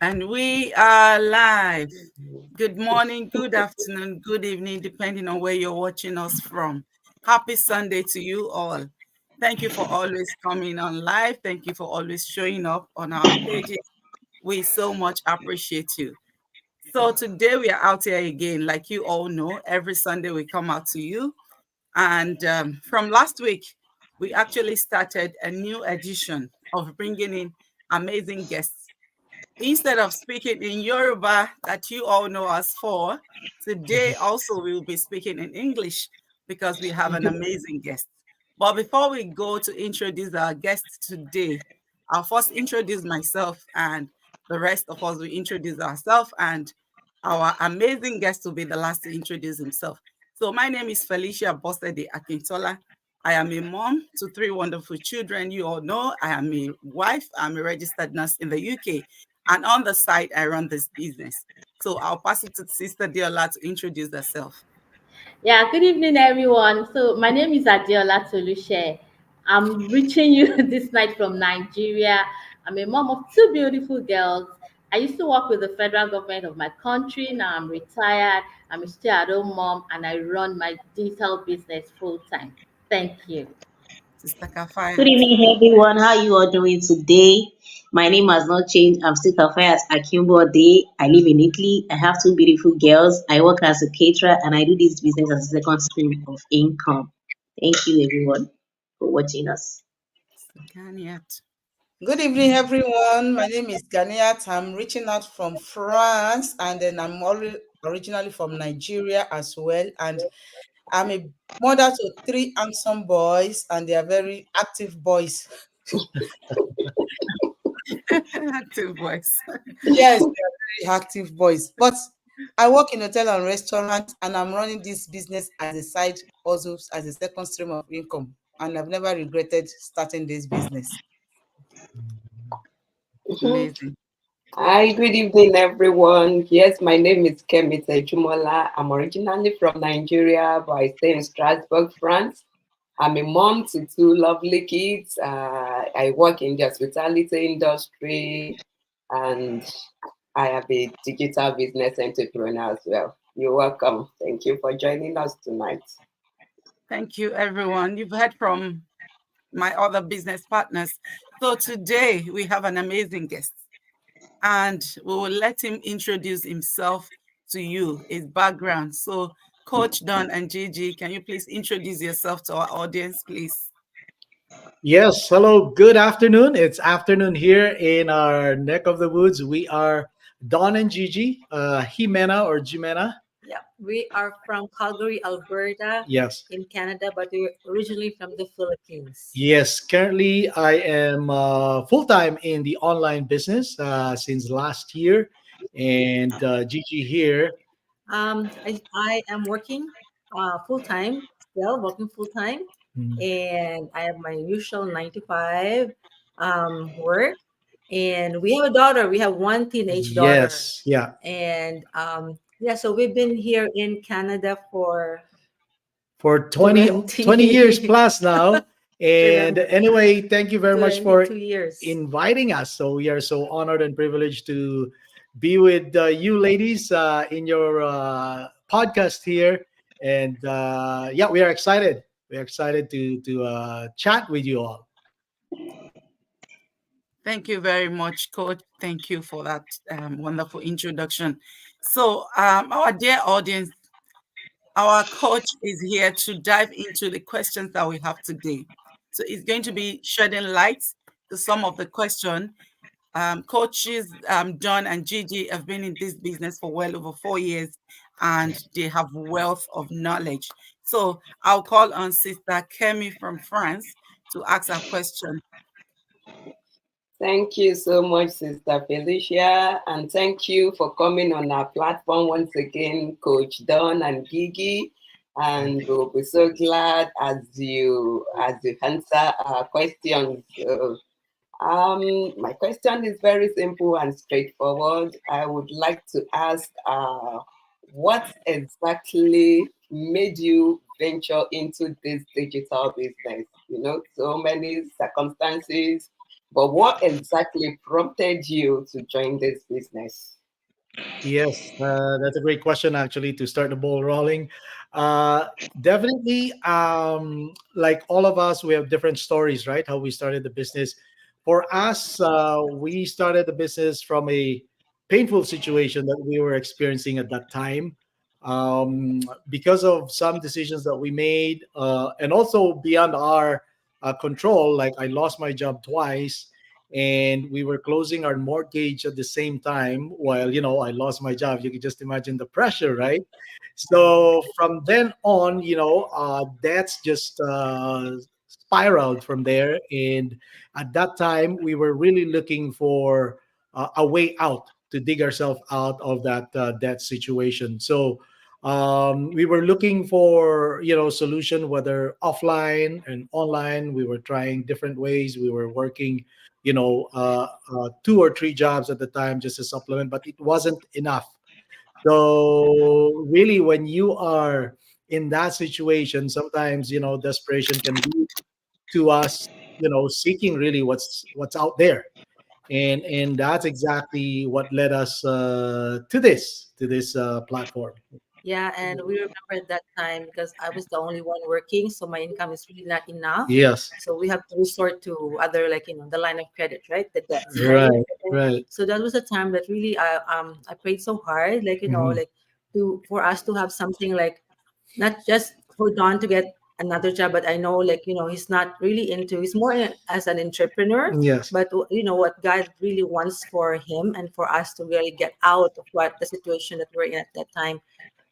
And we are live. Good morning, good afternoon, good evening, depending on where you're watching us from. Happy Sunday to you all. Thank you for always coming on live. Thank you for always showing up on our pages. We so much appreciate you. So today we are out here again. Like you all know, every Sunday we come out to you. And from last week, we actually started a new edition of bringing in amazing guests. Instead of speaking in Yoruba that you all know us for, today also we will be speaking in English because we have an amazing guest. But before we go to introduce our guest today, I'll first introduce myself and the rest of us will introduce ourselves and our amazing guest will be the last to introduce himself. So my name is Felicia Bosede Akintola. I am a mom to three wonderful children. You all know I am a wife. I'm a registered nurse in the UK. And on the side, I run this business. So I'll pass it to Sister Diola to introduce herself. Yeah, good evening, everyone. So my name is Adiola Tolushe. I'm reaching you this night from Nigeria. I'm a mom of two beautiful girls. I used to work with the federal government of my country. Now I'm retired. I'm a stay-at-home mom, and I run my digital business full time. Thank you. Sister Good Kafayat. evening, everyone. How you all doing today? My name has not changed. I'm still Kafayat Akimbo Day. I live in Italy. I have two beautiful girls. I work as a caterer and I do this business as a second stream of income. Thank you, everyone, for watching us. Sister Ganiat. Good evening, everyone. My name is Ganiat. I'm reaching out from France, and then I'm originally from Nigeria as well. And I'm a mother to three handsome boys, and they are very active boys. Active voice. Yes, they are very active boys. But I work in hotel and restaurant, and I'm running this business as a side, also as a second stream of income. And I've never regretted starting this business. Amazing. Hi, good evening, everyone. Yes, my name is Kemi Jumola. I'm originally from Nigeria, but I stay in Strasbourg, France. I'm a mom to two lovely kids. I work in the hospitality industry, and I have a digital business entrepreneur as well. You're welcome. Thank you for joining us tonight. Thank you, everyone. You've heard from my other business partners. So today we have an amazing guest, and we will let him introduce himself to you, his background. So, Coach Don and Gigi, can you please introduce yourself to our audience, please? Yes, hello, good afternoon. It's afternoon here in our neck of the woods. We are Don and Gigi, Jimena or Jimena. Yeah, we are from Calgary, Alberta, Yes, in Canada, but we're originally from the Philippines. yes. Currently, I am full time in the online business since last year, and Gigi here. I am working full time, still working full time, Mhm. and I have my usual 9 to 5 work. And we have a daughter. We have one teenage daughter, Yes, yeah. and yeah. So we've been here in Canada for For 20 years 20, plus now. And 20 anyway, thank you very much for 22 years. inviting us. So we are so honored and privileged to be with you ladies in your podcast here. And yeah, we are excited. We are excited to chat with you all. Thank you very much, Coach. Thank you for that wonderful introduction. So, our dear audience, our coach is here to dive into the questions that we have today. So, he's going to be shedding light to some of the questions. Coaches John and Gigi have been in this business for well over 4 years and they have wealth of knowledge. So I'll call on Sister Kemi from France to ask a question. Thank you so much, Sister Felicia, and thank you for coming on our platform once again, Coach Don and Gigi. And we'll be so glad as you answer our questions. My question is very simple and straightforward. I would like to ask, what exactly made you venture into this digital business? You know, so many circumstances But what exactly prompted you to join this business? Yes, that's a great question actually to start the ball rolling. Uh, Definitely, like all of us, we have different stories, right? How we started the business. For us, we started the business from a painful situation that we were experiencing at that time, because of some decisions that we made, and also beyond our control. Like I lost my job twice, and we were closing our mortgage at the same time while I lost my job. You can just imagine the pressure, right? So from then on, that's just spiraled from there. And at that time we were really looking for a way out to dig ourselves out of that situation. So we were looking for solution, whether offline and online. We were trying different ways. We were working two or three jobs at the time just to supplement, but it wasn't enough. So really, when you are in that situation, sometimes desperation can lead to us, seeking really what's out there, and that's exactly what led us to this platform. Yeah, and we remember at that time because I was the only one working, so my income is really not enough. Yes, So we have to resort to other, like, the line of credit, right? The debts, right? right, right. So that was a time that really I prayed so hard, like, Mhm. like to for us to have something, like, not just for Don to get another job, but I know, like, he's not really into, he's more as an entrepreneur, Yes. but what God really wants for him and for us to really get out of what the situation that we're in at that time.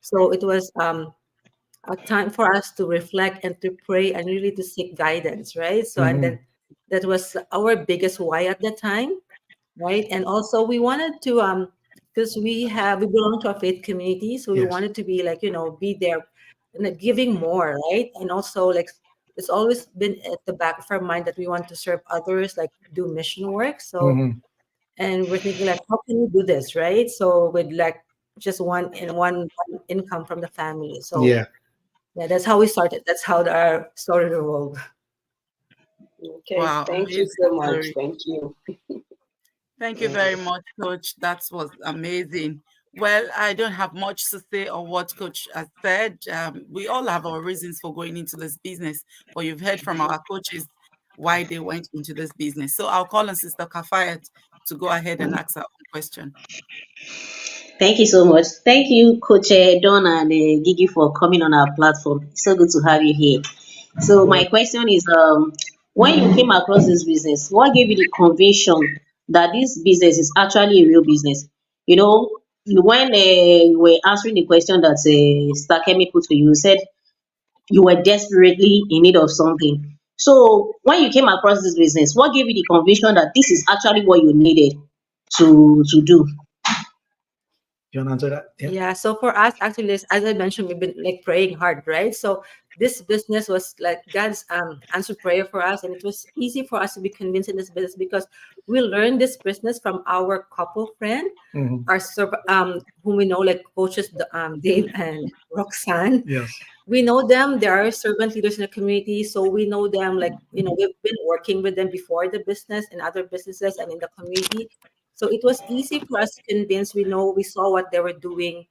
So it was a time for us to reflect and to pray and really to seek guidance, right? So, and then Mhm. that was our biggest why at the time, right? And also we wanted to because we belong to a faith community, so we Yes. wanted to be, like, be there and, like, giving more, right? And also, like, it's always been at the back of our mind that we want to serve others, like do mission work. So, Mhm. and we're thinking, like, how can we do this, right? So with, like, just one income from the family. So Yeah. yeah, that's how we started. That's how our story evolved. Okay, Wow, thank you amazing so much. story. Thank you. Thank you Mm, very much, Coach. That was amazing. Well, I don't have much to say on what Coach has said. We all have our reasons for going into this business, but you've heard from our coaches why they went into this business. So I'll call on Sister Kafayat to go ahead and ask her own question. Thank you so much. Thank you, Coach Don and Gigi, for coming on our platform. It's so good to have you here. So my question is, when you came across this business, what gave you the conviction that this business is actually a real business? When you were answering the question that Stakemi put to you, you said you were desperately in need of something. So when you came across this business, what gave you the conviction that this is actually what you needed to do? You want to answer that? Yeah. Yeah, so for us, actually, as I mentioned, we've been, like, praying hard, right? So this business was like God's answered prayer for us, and it was easy for us to be convinced in this business because we learned this business from our couple friend, Mhm. whom we know, like coaches Dave and Roxanne. Yes. We know them. They are servant leaders in the community, so we know them. Like, we've been working with them before the business and other businesses and in the community. So it was easy for us to convince. We saw what they were doing,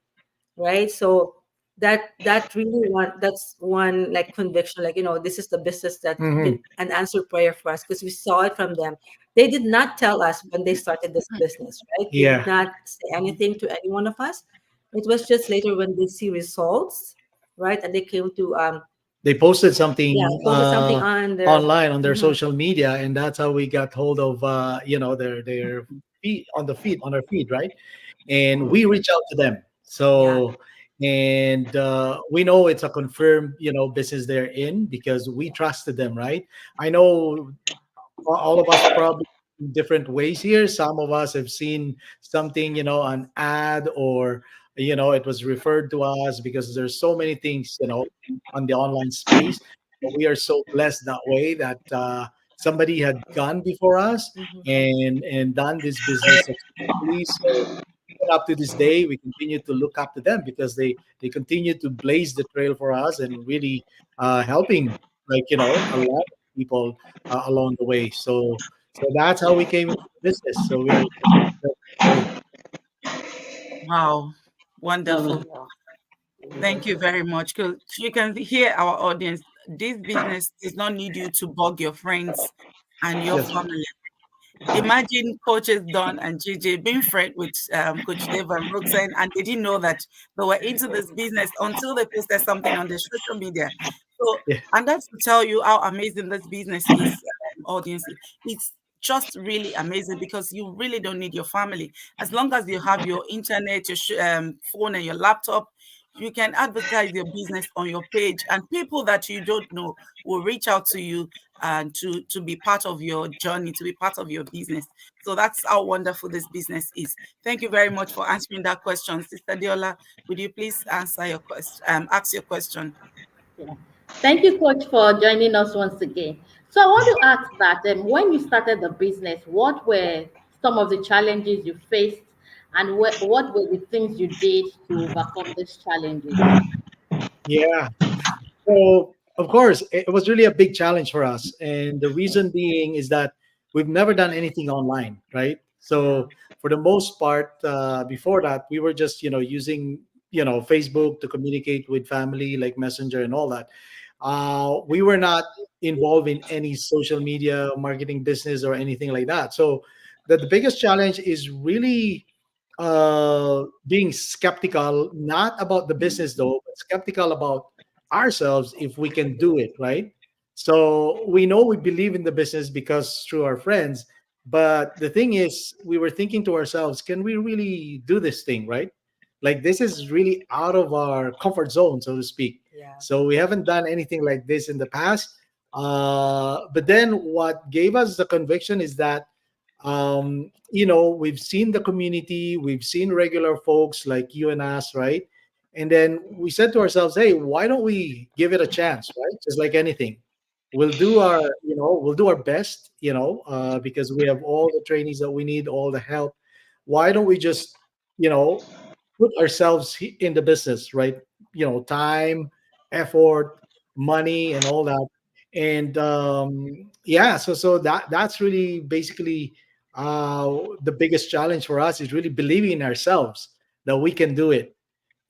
right? So that really that's one, like, conviction, like, this is the business that been Mhm. an answered prayer for us because we saw it from them. They did not tell us when they started this business, right? They did Yeah. not say anything to any one of us. It was just later when they see results, right? And they came to They posted yeah, something posted something on their online on their mhm, social media, and that's how we got hold of their feed on our feed, right? And we reach out to them. yeah. So, and we know it's a confirmed business they're in because we trusted them, right? I know all of us probably in different ways here. Some of us have seen something, an ad, or it was referred to us because there's so many things, on the online space. But we are so blessed that way that somebody had gone before us Mhm. and done this business successfully. So even up to this day, we continue to look up to them because they continue to blaze the trail for us and really helping, like, a lot of people along the way. So So that's how we came into business. So we are story. Wow. Wonderful. Oh, Thank you very much. 'Cause you can hear our audience. This business does not need you to bug your friends and your Yes. family. Imagine coaches Don and JJ being friends with Coach Dave and Roxanne, and they didn't know that they were into this business until they posted something on their social media. So, Yeah. and that's to tell you how amazing this business is, audience. It's just really amazing because you really don't need your family. As long as you have your internet, your phone, and your laptop, you can advertise your business on your page, and people that you don't know will reach out to you and to be part of your journey, to be part of your business. So that's how wonderful this business is. Thank you very much for answering that question, Sister Diola. Would you please answer your question? Ask your question. Yeah. Thank you, Coach, for joining us once again. So I want to ask that when you started the business, what were some of the challenges you faced, and what were the things you did to overcome these challenges? Yeah. So, of course, it was really a big challenge for us. And the reason being is that we've never done anything online, right? So, for the most part, before that, we were just, using, Facebook to communicate with family, like Messenger and all that. We were not involved in any social media marketing business or anything like that. So, the biggest challenge is really being skeptical, not about the business though, but skeptical about ourselves if we can do it, right? So we know we believe in the business because through our friends, but the thing is, we were thinking to ourselves, can we really do this thing, right? Like this is really out of our comfort zone, so to speak. Yeah. So we haven't done anything like this in the past. But then what gave us the conviction is that we've seen the community, we've seen regular folks like you and us, right? And then we said to ourselves, hey, why don't we give it a chance, right? Just like anything. We'll do our best, because we have all the trainings that we need, all the help. Why don't we just, you know, put ourselves in the business, right? Time, effort, money, and all that. And yeah, so that's really basically the biggest challenge for us is really believing in ourselves that we can do it.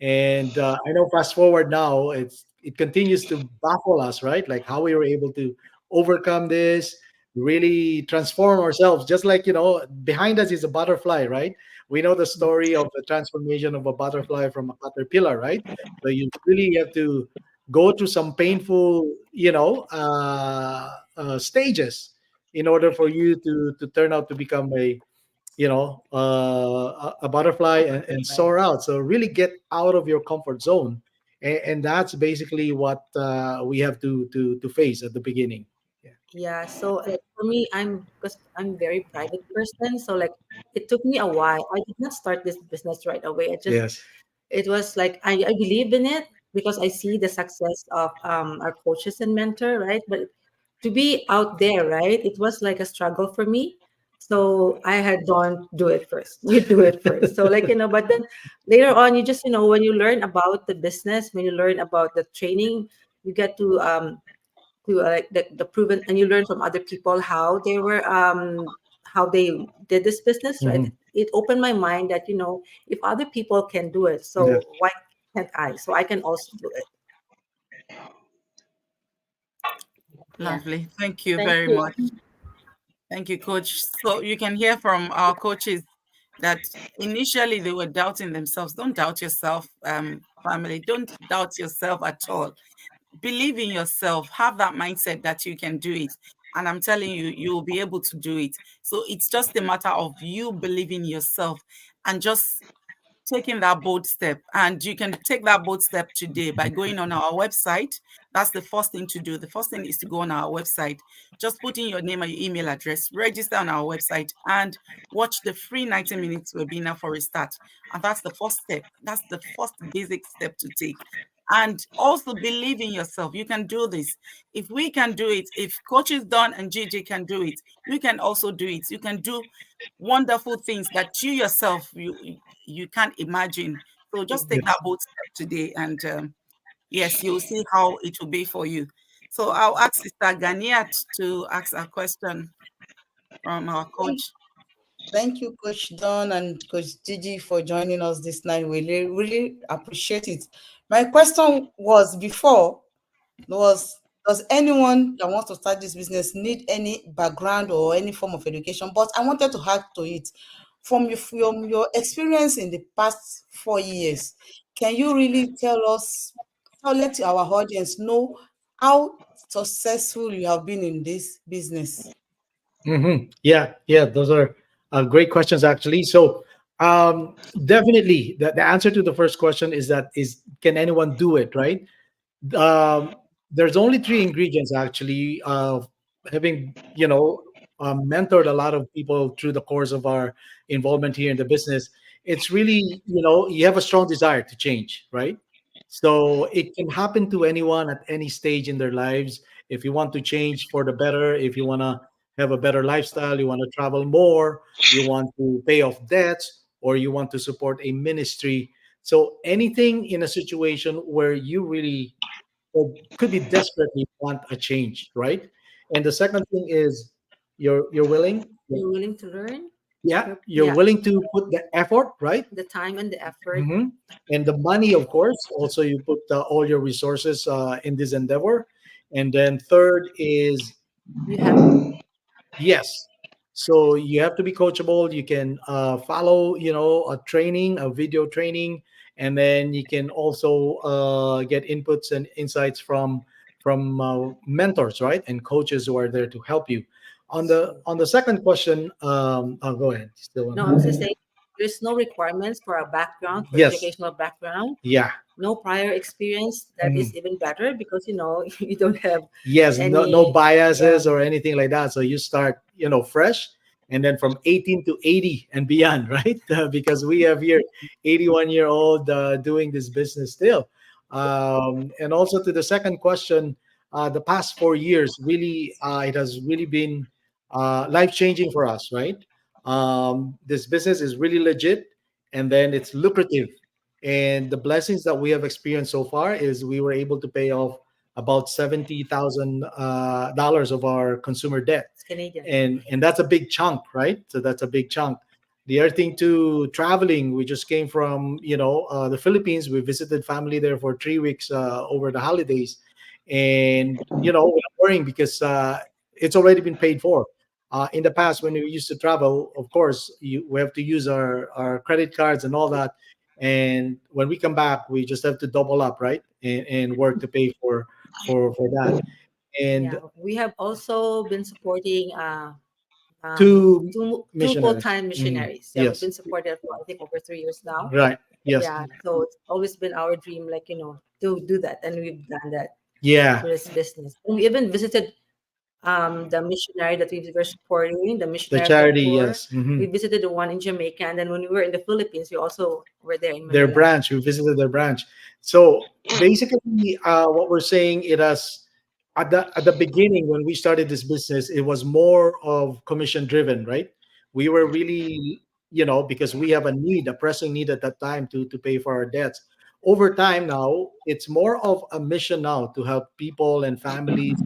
And I know fast forward now, it continues to baffle us, right? Like how we were able to overcome this, really transform ourselves. Just like behind us is a butterfly, right? We know the story of the transformation of a butterfly from a caterpillar, right? So you really have to go through some painful, stages in order for you to turn out to become a butterfly and soar out. So really get out of your comfort zone, and that's basically what we have to face at the beginning. Yeah. Yeah, so like for me, because I'm very private person, so like it took me a while. I did not start this business right away. Yes. It was like I believe in it because I see the success of our coaches and mentor, right? But to be out there, right? It was like a struggle for me. So I had don't do it first. You do it first. So like but then later on, you just when you learn about the business, when you learn about the training, you get to like the proven, and you learn from other people how they did this business, right? Mhm. It opened my mind that if other people can do it, Yes. so why can't I? So I can also do it. Yeah. Lovely. Thank you Thank very you. much. Thank you, Coach. So you can hear from our coaches that initially they were doubting themselves. Don't doubt yourself, family. Don't doubt yourself at all. Believe in yourself. Have that mindset that you can do it. And I'm telling you, you will be able to do it. So it's just a matter of you believing yourself and just taking that bold step. And you can take that bold step today by going on our website. That's the first thing to do. The first thing is to go on our website, just put in your name and your email address, register on our website, and watch the free 90 minutes webinar for a start. And that's the first step. That's the first basic step to take. And also believe in yourself. You can do this. If we can do it, if coaches Don and JJ can do it, you can also do it. You can do wonderful things that you yourself you can't imagine. So just take that bold step today, and yes, you'll see how it will be for you. So I'll ask Sister Ganiat to ask a question. from our coach. Thank you, Coach Don and Coach Gigi, for joining us this night. We really appreciate it. My question was before was, does anyone that wants to start this business need any background or any form of education? But I wanted to add to it, from your experience in the past 4 years, can you really tell us, how let our audience know how successful you have been in this business? Yeah, yeah, those are great questions actually. So definitely, the answer to the first question is that is can anyone do it, right? um, there's only three ingredients actually. Having mentored a lot of people through the course of our involvement here in the business, it's really you have a strong desire to change, right? So it can happen to anyone at any stage in their lives. If you want to change for the better, if you want to have a better lifestyle, you want to travel more, you want to pay off debts, or you want to support a ministry. So anything in a situation where you really or could be desperately want a change, right? And the second thing is you're willing, You're willing to learn. yeah, you're Yeah, willing to put the effort, right? the time and the effort. hmm And the money, of course. Also, you put all your resources in this endeavor. And then third is You have yes. So you have to be coachable. You can follow, a training, a video training, and then you can also get inputs and insights from mentors, right, and coaches who are there to help you. On the second question, I'll go ahead. Still, no. I'm just saying, there's no requirements for a background, for yes, educational background. yeah. No prior experience. That Mhm. is even better because you don't have Yes, no any. Yeah, biases or anything like that. So you start, fresh, and then from 18 to 80 and beyond, right? Because we have here 81-year-old doing this business still. And also to the second question, the past 4 years really, it has really been life changing for us, right? This business is really legit, and then it's lucrative. And the blessings that we have experienced so far is we were able to pay off about $70,000 of our consumer debt, it's Canadian. and that's a big chunk, right? So that's a big chunk. The other thing to traveling, we just came from the Philippines. We visited family there for 3 weeks over the holidays, and we're not worrying because it's already been paid for. In the past, when we used to travel, of course, we have to use our credit cards and all that. And when we come back, we just have to double up, right, and work to pay for that. And Yeah, we have also been supporting two two missionaries. full-time Mhm. missionaries. Yeah, we've Yes, been supported for I think over 3 years now. right. Yes, Yeah, so it's always been our dream, like to do that, and we've done that yeah. through this business. And we even visited the missionary that we were supporting, the The missionary of the charity, poor. yes. We visited the one in Jamaica, and then when we were in the Philippines, we also were there in Their Manila. branch. We visited their branch. So basically, what we're saying, it has at the beginning when we started this business, it was more of commission driven, right? We were really, because we have a pressing need at that time to pay for our debts. Over time now, it's more of a mission now to help people and families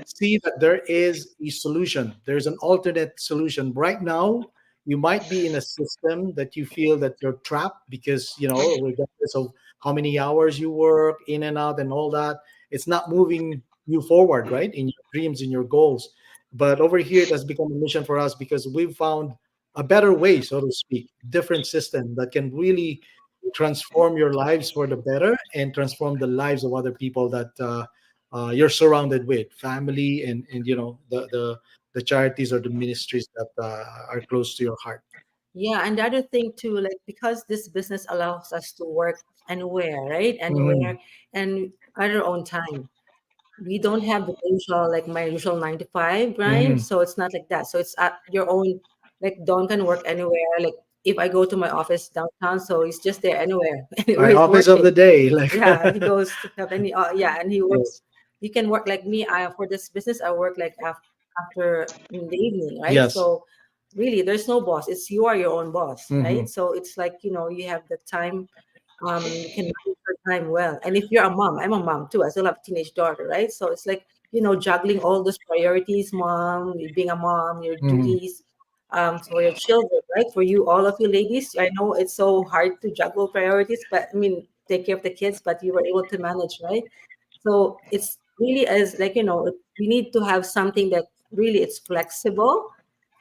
see that there is a solution. There's an alternate solution. Right now, you might be in a system that you feel that you're trapped because, regardless of how many hours you work in and out and all that, it's not moving you forward, right? In your dreams, in your goals. But over here, it has become a mission for us because we've found a better way, so to speak, different system that can really transform your lives for the better and transform the lives of other people that you're surrounded with family and the charities or the ministries that are close to your heart. Yeah, and the other thing too, like because this business allows us to work anywhere, right? Mhm. Anywhere and at our own time. We don't have the usual like my usual 9 to 5 grind, Mhm. so it's not like that. So it's at your own. Like Don can work anywhere. Like if I go to my office downtown, so he's just there anywhere, anywhere My he's office of the working. day, like Yeah, he goes to have any. Yeah, and he works. yes, You can work like me. I for this business, I work like after in the evening, right? yes. So really, there's no boss. It's you are your own boss, Mhm. right? So it's like you have the time. You can manage your time well. And if you're a mom, I'm a mom too. I still have a teenage daughter, right? So it's like juggling all those priorities, mom, being a mom, your Mhm. duties, for your children, right? For you, all of you ladies, I know it's so hard to juggle priorities, but I mean, take care of the kids, but you were able to manage, right? So it's really as like, we need to have something that really it's flexible,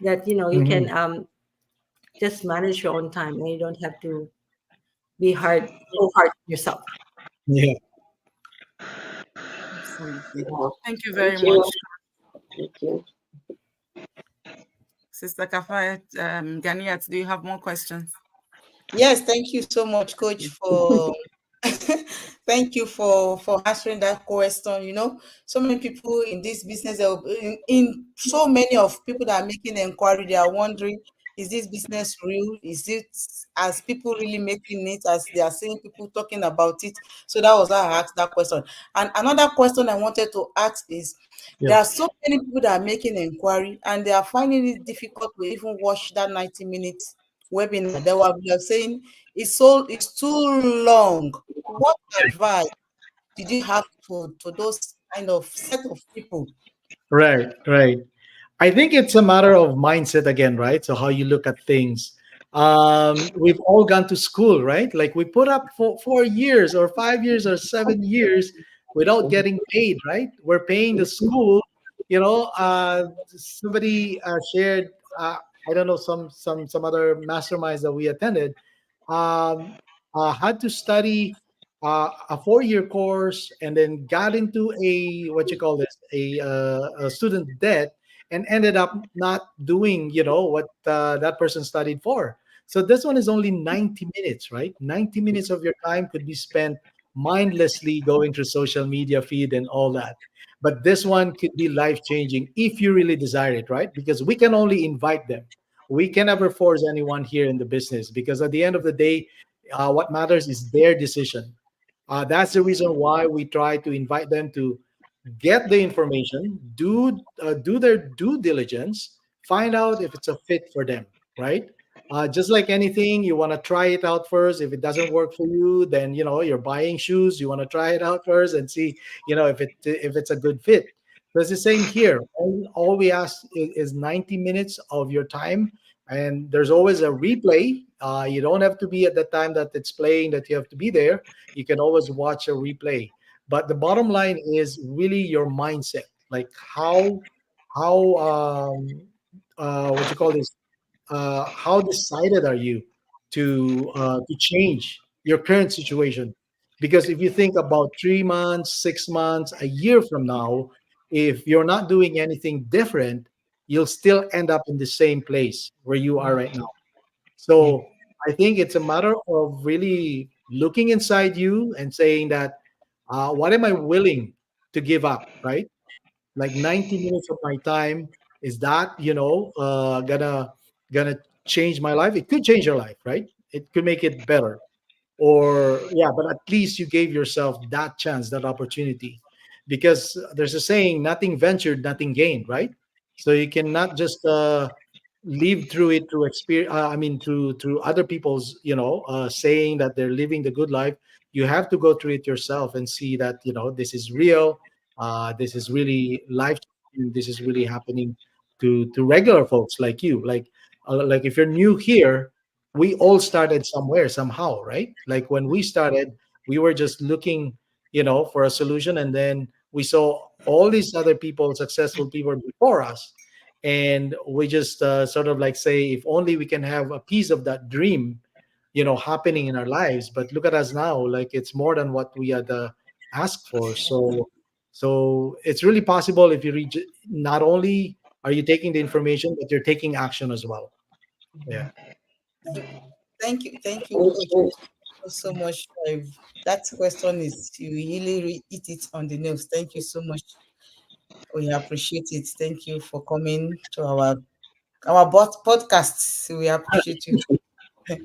that, you can Mhm. just manage your own time and you don't have to be so hard on yourself. Yeah. Absolutely. Yeah. Thank you very Thank much, you. Thank you. Sister Kafayat. Ganiat, do you have more questions? Yes, thank you so much, Coach, for thank you for answering that question. So many people in this business, in so many of people that are making inquiry, they are wondering, is this business real? Is it as people really making it, as they are seeing people talking about it? So that was why I asked that question. And another question I wanted to ask is, there Yeah. are so many people that are making inquiry and they are finding it difficult to even watch that 90 minutes webinar. They were saying it's too long. What advice did you have to those kind of set of people? Right. Right. I think it's a matter of mindset again, right? So how you look at things. We've all gone to school, right? Like we put up for 4 years or 5 years or 7 years without getting paid, right? We're paying the school. Somebody shared. I don't know, some other masterminds that we attended, um, had to study a 4 year course and then got into a, what you call this, a student debt, and ended up not doing what that person studied for. So this one is only 90 minutes, right? 90 minutes of your time could be spent mindlessly going through social media feed and all that. But this one could be life changing if you really desire it, right? Because we can only invite them. We can never force anyone here in the business, because at the end of the day, what matters is their decision. That's the reason why we try to invite them to get the information, do their due diligence, find out if it's a fit for them, right? Just like anything, you want to try it out first. If it doesn't work for you, then you're buying shoes. You want to try it out first and see, if it's a good fit. So it's the same here. All we ask is 90 minutes of your time, and there's always a replay. You don't have to be at the time that it's playing that you have to be there. You can always watch a replay. But the bottom line is really your mindset, like how what you call this, how decided are you to change your current situation? Because if you think about 3 months, 6 months, a year from now, if you're not doing anything different, you'll still end up in the same place where you are right now. So I think it's a matter of really looking inside you and saying that, what am I willing to give up, right? Like 90 minutes of my time, is that gonna change my life? It could change your life, right? It could make it better. Or yeah, but at least you gave yourself that chance, that opportunity. Because there's a saying, nothing ventured, nothing gained, right? So you cannot just live through it through experience. I mean, through other people's saying that they're living the good life. You have to go through it yourself and see that this is real. This is really life. This is really happening to regular folks like you. Like if you're new here, we all started somewhere somehow, right? Like when we started, we were just looking for a solution, and then we saw all these other people, successful people before us, and we just sort of like say, if only we can have a piece of that dream happening in our lives. But look at us now, like it's more than what we had asked for. So it's really possible if you reach. Not only are you taking the information, but you're taking action as well. Yeah. Thank you, Thank Coach, you. so much. That question is, you really hit it on the nose. Thank you so much. We appreciate it. Thank you for coming to our podcast. We appreciate you.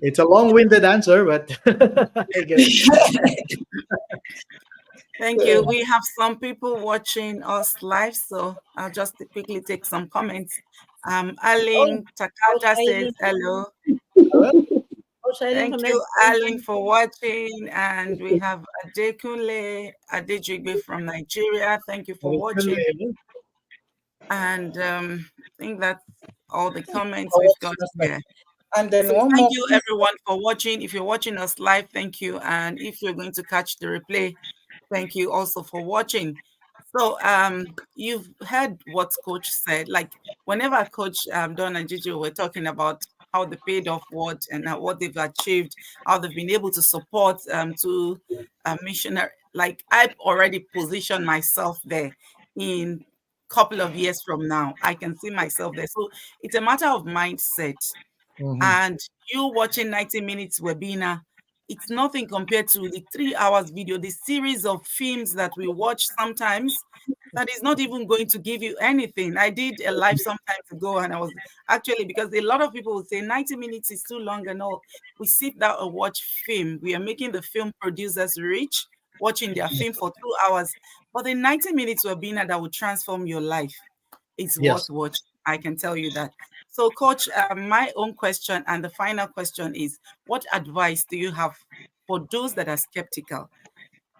It's a long-winded answer, but I get it. Thank you. We have some people watching us live, so I'll just quickly take some comments. Oh, Aline oh, Takaja says Shiny. hello. All right. Shining Thank from you, Edtion. Aline, for watching. And we have Adekunle Adejigbe from Nigeria. Thank you for watching. And I think that's all the comments we've got here. And then So one thank more you piece. everyone for watching. If you're watching us live, thank you. And if you're going to catch the replay, thank you also for watching. So you've heard what coach said. Like whenever coach Don and Gigi were talking about how they paid off what and what they've achieved, how they've been able to support to missionary. Like I've already positioned myself there in couple of years from now. I can see myself there. So it's a matter of mindset. Mhm. And you watching 90 minutes webinar, it's nothing compared to the 3 hours video, the series of films that we watch sometimes that is not even going to give you anything. I did a live some time ago and I was actually, because a lot of people would say 90 minutes is too long and all. We sit down and watch film. We are making the film producers rich, watching their film for 2 hours. But the 90 minutes webinar that will transform your life is Yes. worth watching. I can tell you that. So, Coach, my own question and the final question is: what advice do you have for those that are skeptical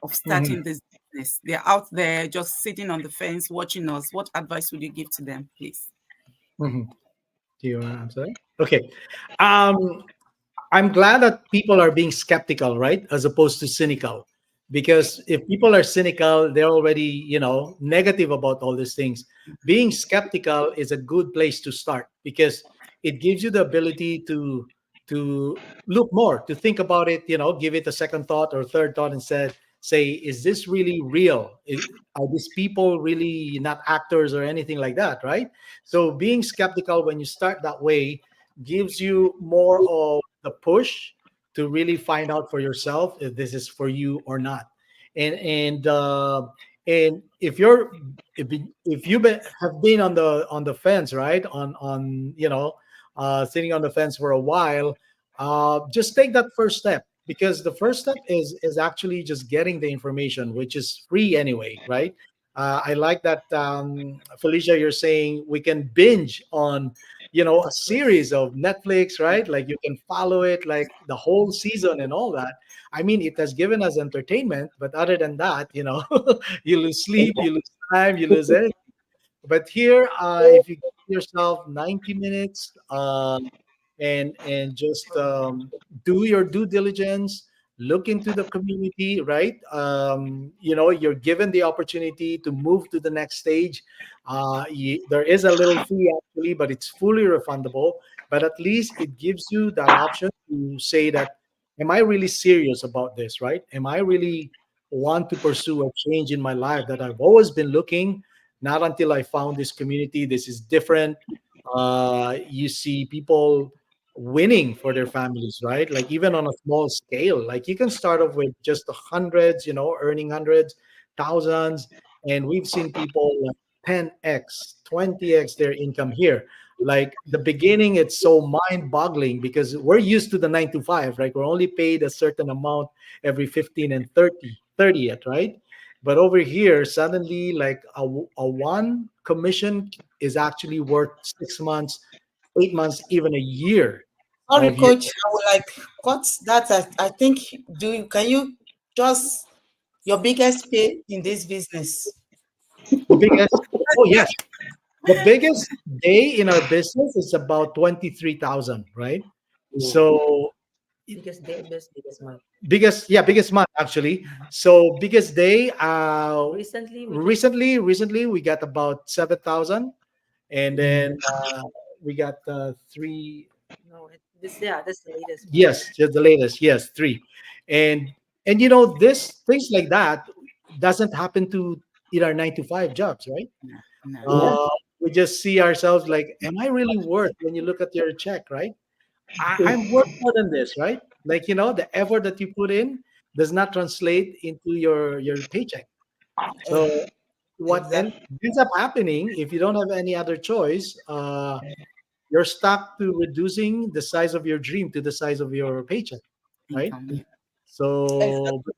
of Mhm. starting this business? They're out there just sitting on the fence watching us. What advice would you give to them, please? Mhm. Do you want to answer? Okay. Um, I'm glad that people are being skeptical, right, as opposed to cynical. Because if people are cynical, they're already, negative about all these things. Being skeptical is a good place to start because it gives you the ability to look more, to think about it, give it a second thought or third thought and say, is this really real? Are these people really not actors or anything like that, right? So being skeptical when you start that way gives you more of the push to really find out for yourself if this is for you or not. And if have been on the fence, right, on sitting on the fence for a while, just take that first step, because the first step is actually just getting the information, which is free anyway, right? I like that, Felicia, you're saying we can binge on a series of Netflix, right? Like you can follow it like the whole season and all that. I mean, it has given us entertainment, but other than that, you lose sleep, you lose time, you lose energy. But here, if you give yourself 90 minutes, and just do your due diligence, look into the community, right? You're given the opportunity to move to the next stage. There is a little fee actually, but it's fully refundable. But at least it gives you that option to say that, am I really serious about this, right? Am I really want to pursue a change in my life that I've always been looking? Not until I found this community. This is different. You see people winning for their families, right? Like even on a small scale, like you can start off with just the hundreds, earning hundreds, thousands, and we've seen people like 10x, 20x their income here. Like the beginning, it's so mind-boggling because we're used to the 9 to 5, right? We're only paid a certain amount every 15 and 30th, right? But over here, suddenly, like a one commission is actually worth 6 months, 8 months, even a year Sorry, of your coach. I would like cut that. I think can you just your biggest pay in this business? the biggest. Oh yes, the biggest day in our business is about 23,000, right? So Biggest day, biggest month. biggest month actually. So biggest day. Recently, we just Recently we got about 7,000, and then we got three. no, this yeah, that's the latest one. Yes, just the latest. Yes, three, and this things like that doesn't happen to in our 9 to 5 jobs, right? No, no. We just see ourselves like, am I really worth? When you look at your check, right? I'm worth more than this, right? Like the effort that you put in does not translate into your paycheck. Eh, So what exactly. ends up happening if you don't have any other choice? You're stuck to reducing the size of your dream to the size of your paycheck, right? Income. Yeah. So but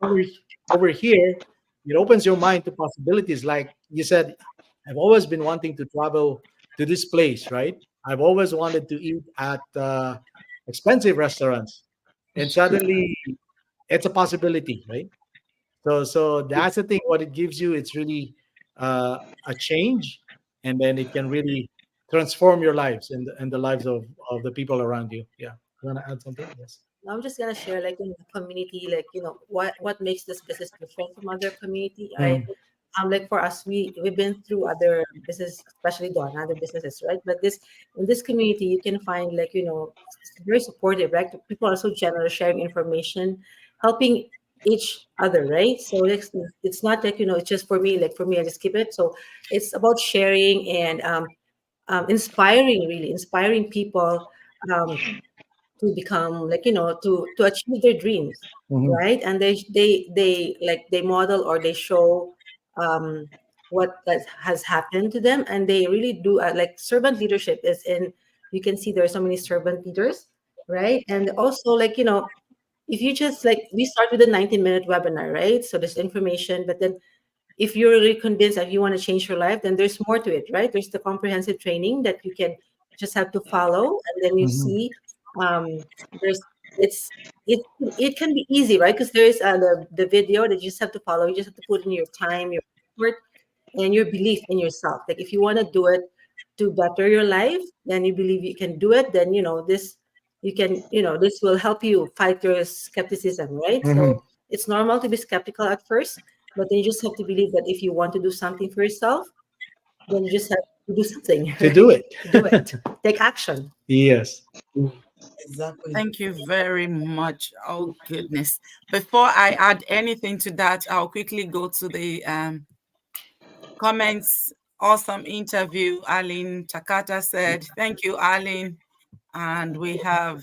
over here, it opens your mind to possibilities. Like you said, I've always been wanting to travel to this place, right? I've always wanted to eat at expensive restaurants. and suddenly it's a possibility, right? So that's the thing. What it gives you, it's really a change, and then it can really transform your lives and the lives of the people around you. Yeah. You want to add something? Yes. I'm just gonna share like in the community, like what makes this business different from other community, right? Mhm. Like for us, we've been through other business, especially Dawn, other businesses, right? But this in this community, you can find like it's very supportive, right? People are so generous, sharing information, helping each other, right? So it's not like it's just for me. Like for me, I just keep it. So it's about sharing and inspiring, really inspiring people. To become like to achieve their dreams, Mhm. right? And they like they model or they show um what that has happened to them, and they really do like servant leadership is in. You can see there are so many servant leaders, right? And also like if you just like we start with a 90-minute webinar, right? So there's information, but then if you're really convinced that you want to change your life, then there's more to it, right? There's the comprehensive training that you can just have to follow, and then you Mhm. see there's it's it can be easy, right? Because there is the video that you just have to follow. You just have to put in your time, your effort, and your belief in yourself. Like if you want to do it to better your life, then you believe you can do it. Then this you can this will help you fight your skepticism, right? Mhm. So it's normal to be skeptical at first, but then you just have to believe that if you want to do something for yourself, then you just have to do something, To do right? it. To do it. Take action. Yes. Exactly. Thank you very much. Oh, goodness. Before I add anything to that, I'll quickly go to the comments. Awesome interview, Aline Takata said. Thank you, Aline. And we have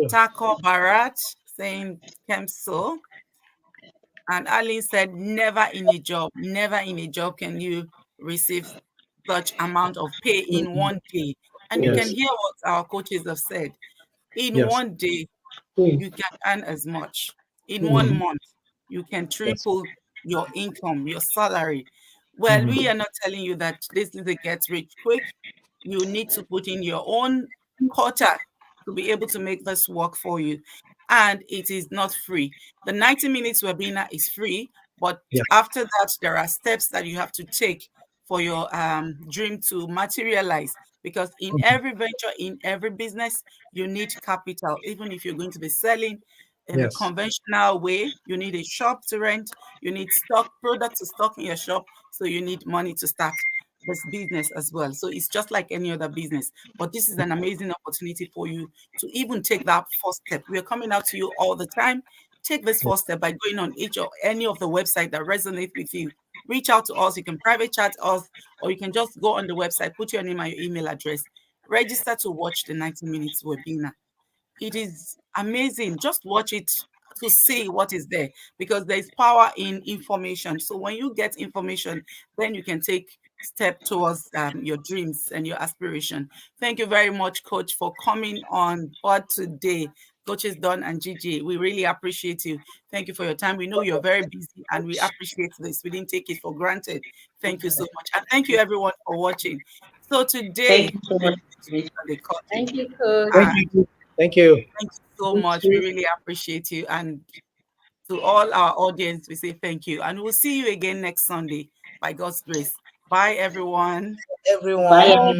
Taco Barat saying, Kemso. And Aline said, never in a job can you receive such amount of pay in one day. And you can Yes. hear what our coaches have said. In Yes. one day, you can earn as much. In one Mhm. month, you can Yes. triple your income, your salary. Well, we Mhm. are not telling you that this is a get rich quick. You need to put in your own quota to be able to make this work for you. And it is not free. The 90 minutes webinar is free, but Yes. after that, there are steps that you have to take for your dream to materialize. Because in Mhm. every venture, in every business, you need capital. Even if you're going to be selling in the Yes. conventional way, you need a shop to rent, you need stock product to stock in your shop, so you need money to start this business as well. So it's just like any other business, but this is an amazing opportunity for you to even take that first step. We are coming out to you all the time. Take this Yes. first step by going on each or any of the website that resonate with you. Reach out to us. You can private chat us, or you can just go on the website, put your name and your email address, register to watch the 90 minutes webinar. It is amazing. Just watch it to see what is there, because there is power in information. So when you get information, then you can take step towards your dreams and your aspiration. Thank you very much, Coach, for coming on board today. Coaches Don and Gigi, we really appreciate you. Thank you for your time. We know you're very busy and we appreciate this. We didn't take it for granted. Thank you so much. And thank you everyone for watching. So Thank today, you so we're much. going to look at the curtain. Thank you, Coach. Thank And you. Thank you. thank you so You much. We too. really appreciate you. And to all our audience, we say thank you. And we'll see you again next Sunday by God's grace. Bye, everyone. Bye, Everyone. Bye. everyone.